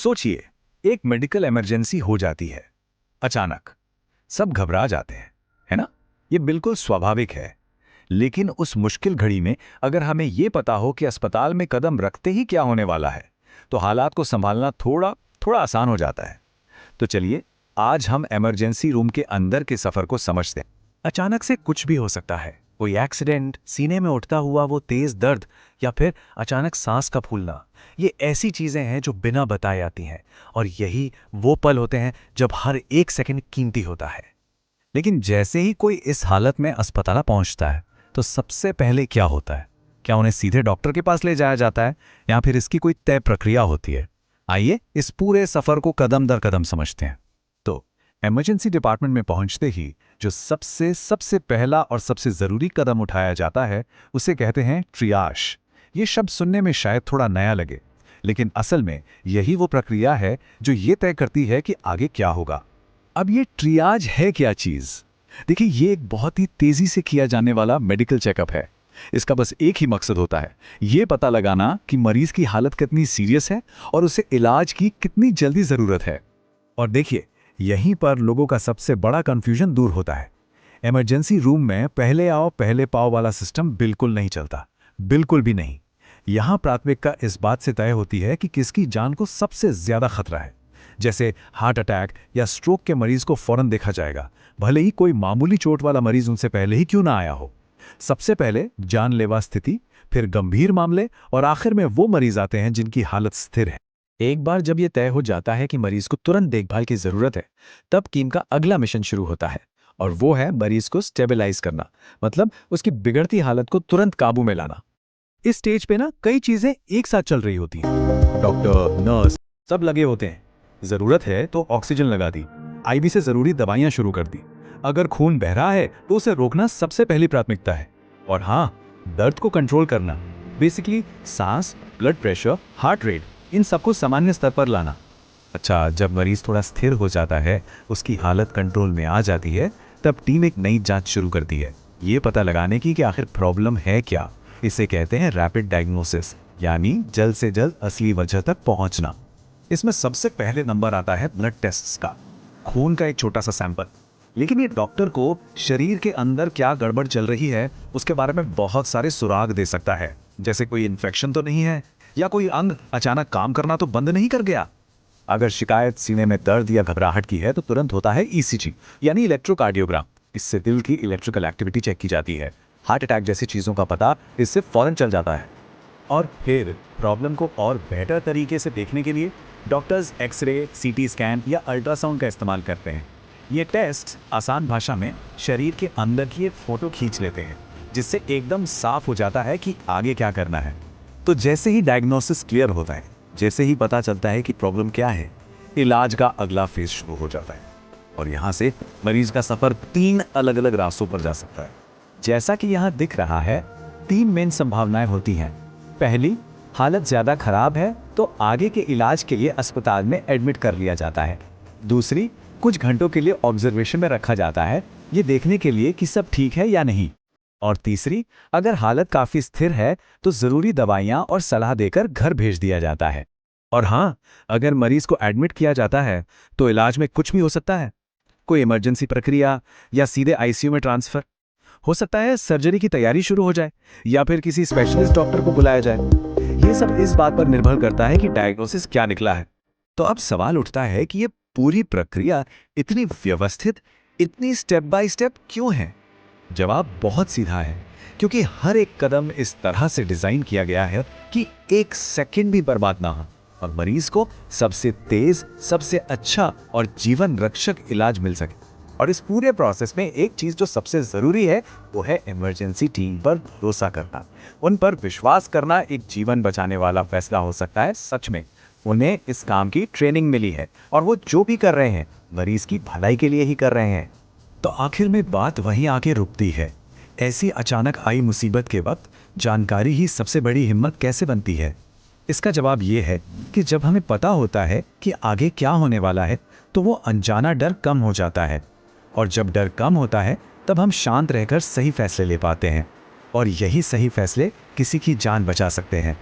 सोचिए, एक medical emergency हो जाती है अचानक। सब घबरा जाते हैं, है ना? ये बिल्कुल स्वाभाविक है। लेकिन उस मुश्किल घड़ी में अगर हमें ये पता हो कि अस्पताल में कदम रखते ही क्या होने वाला है, तो हालात को संभालना थोड़ा थोड़ा आसान हो जाता है। तो चलिए, आज हम इमरजेंसी रूम के अंदर के सफर को समझते हैं। अचानक से कुछ भी हो सकता है, कोई एक्सीडेंट, सीने में उठता हुआ वो तेज दर्द, या फिर अचानक सांस का फूलना। ये ऐसी चीजें हैं जो बिना बताए आती हैं, और यही वो पल होते हैं जब हर एक सेकंड कीमती होता है। लेकिन जैसे ही कोई इस हालत में अस्पताल पहुंचता है, तो सबसे पहले क्या होता है? क्या उन्हें सीधे डॉक्टर के पास ले जाया जाता है, या फिर इसकी कोई तय प्रक्रिया होती है? आइए इस पूरे सफर को कदम दर कदम समझते हैं। तो इमरजेंसी डिपार्टमेंट में पहुंचते ही जो सबसे सबसे पहला और सबसे जरूरी कदम उठाया जाता है, उसे कहते हैं ट्रियाज। ये शब्द सुनने में शायद थोड़ा नया लगे, लेकिन असल में यही वो प्रक्रिया है जो ये तय करती है कि आगे क्या होगा। अब ये ट्रियाज है क्या चीज? देखिए, ये एक बहुत ही तेजी से किया जाने वाला मेडिकल चेकअप है। इसका बस एक ही मकसद होता है, ये पता लगाना कि मरीज की हालत कितनी सीरियस है और उसे इलाज की कितनी जल्दी जरूरत है। और देखिए, यहीं पर लोगों का सबसे बड़ा कंफ्यूजन दूर होता है। इमरजेंसी रूम में पहले आओ पहले पाओ वाला सिस्टम बिल्कुल नहीं चलता, बिल्कुल भी नहीं। यहां प्राथमिकता इस बात से तय होती है कि किसकी जान को सबसे ज्यादा खतरा है। जैसे हार्ट अटैक या स्ट्रोक के मरीज को फौरन देखा जाएगा, भले ही कोई मामूली चोट वाला मरीज उनसे पहले ही क्यों ना आया हो। सबसे पहले जानलेवा स्थिति, फिर गंभीर मामले, और आखिर में वो मरीज आते हैं जिनकी हालत स्थिर है। एक बार जब यह तय हो जाता है कि मरीज को तुरंत देखभाल की जरूरत है, तब टीम का अगला मिशन शुरू होता है, और वो है मरीज को स्टेबलाइज करना, मतलब उसकी बिगड़ती हालत को तुरंत काबू में लाना। इस स्टेज पे ना कई चीजें एक साथ चल रही होती हैं। डॉक्टर, नर्स सब लगे होते हैं। जरूरत है तो ऑक्सीजन लगा दी, आईवी से जरूरी दवाइयां शुरू कर दी। अगर खून बह रहा है तो उसे रोकना सबसे पहली प्राथमिकता है। और हाँ, दर्द को कंट्रोल करना, बेसिकली सांस, ब्लड प्रेशर, हार्ट रेट, इन सबको सामान्य स्तर पर लाना। अच्छा, जब मरीज थोड़ा स्थिर हो जाता है, उसकी हालत कंट्रोल में आ जाती है, तब टीम एक नई जांच शुरू करती है, ये पता लगाने की कि आखिर प्रॉब्लम है क्या। इसे कहते हैं रैपिड डायग्नोसिस, यानी जल्द से जल्द असली वजह तक पहुंचना। इसमें सबसे पहले नंबर आता है ब्लड टेस्ट्स का, खून का एक छोटा सा सैंपल। लेकिन ये डॉक्टर को शरीर के अंदर क्या गड़बड़ चल रही है उसके बारे में बहुत सारे सुराग दे सकता है। जैसे कोई इन्फेक्शन तो नहीं है, या कोई अंग अचानक काम करना तो बंद नहीं कर गया। अगर शिकायत सीने में दर्द या घबराहट की है, तो तुरंत होता है ईसीजी, यानी इलेक्ट्रोकार्डियोग्राम। इससे दिल की इलेक्ट्रिकल एक्टिविटी चेक की जाती है। हार्ट अटैक जैसी चीजों का पता इससे फौरन चल जाता है। और फिर प्रॉब्लम को और बेहतर तरीके से देखने के लिए डॉक्टर्स एक्सरे, सीटी स्कैन या अल्ट्रासाउंड का इस्तेमाल करते हैं। ये टेस्ट आसान भाषा में शरीर के अंदर की एक फोटो खींच लेते हैं, जिससे एकदम साफ हो जाता है कि आगे क्या करना है। तो जैसे ही डायग्नोसिस क्लियर होता है, जैसे ही पता चलता है कि प्रॉब्लम क्या है, इलाज का अगला फेज शुरू हो जाता है। और यहाँ से मरीज का सफर 3 अलग अलग रास्तों पर जा सकता है। जैसा कि यहाँ दिख रहा है, 3 मेन संभावनाएं होती हैं। पहली, हालत ज्यादा खराब है तो आगे के इलाज के लिए अस्पताल में एडमिट कर लिया जाता है। दूसरी, कुछ घंटों के लिए ऑब्जर्वेशन में रखा जाता है, ये देखने के लिए कि सब ठीक है या नहीं। और तीसरी, अगर हालत काफी स्थिर है तो जरूरी दवाइयां और सलाह देकर घर भेज दिया जाता है। और हाँ, अगर मरीज को एडमिट किया जाता है तो इलाज में कुछ भी हो सकता है। कोई इमरजेंसी प्रक्रिया, या सीधे आईसीयू में ट्रांसफर हो सकता है, सर्जरी की तैयारी शुरू हो जाए, या फिर किसी स्पेशलिस्ट डॉक्टर को बुलाया जाए। ये सब इस बात पर निर्भर करता है कि डायग्नोसिस क्या निकला है। तो अब सवाल उठता है कि ये पूरी प्रक्रिया इतनी व्यवस्थित, इतनी स्टेप बाय स्टेप क्यों है? जवाब बहुत सीधा है, क्योंकि हर एक कदम इस तरह से डिजाइन किया गया है कि एक सेकंड भी बर्बाद ना हो, और मरीज को सबसे तेज, सबसे अच्छा और जीवन रक्षक इलाज मिल सके। और इस पूरे प्रोसेस में एक चीज जो सबसे जरूरी है, वो है इमरजेंसी टीम पर भरोसा करना। उन पर विश्वास करना एक जीवन बचाने वाला फैसला हो सकता है। सच में उन्हें इस काम की ट्रेनिंग मिली है, और वो जो भी कर रहे हैं मरीज की भलाई के लिए ही कर रहे हैं। तो आखिर में बात वहीं आके रुकती है। ऐसी अचानक आई मुसीबत के वक्त जानकारी ही सबसे बड़ी हिम्मत कैसे बनती है? इसका जवाब ये है कि जब हमें पता होता है कि आगे क्या होने वाला है, तो वो अनजाना डर कम हो जाता है। और जब डर कम होता है, तब हम शांत रहकर सही फैसले ले पाते हैं। और यही सही फैसले किसी की जान बचा सकते हैं।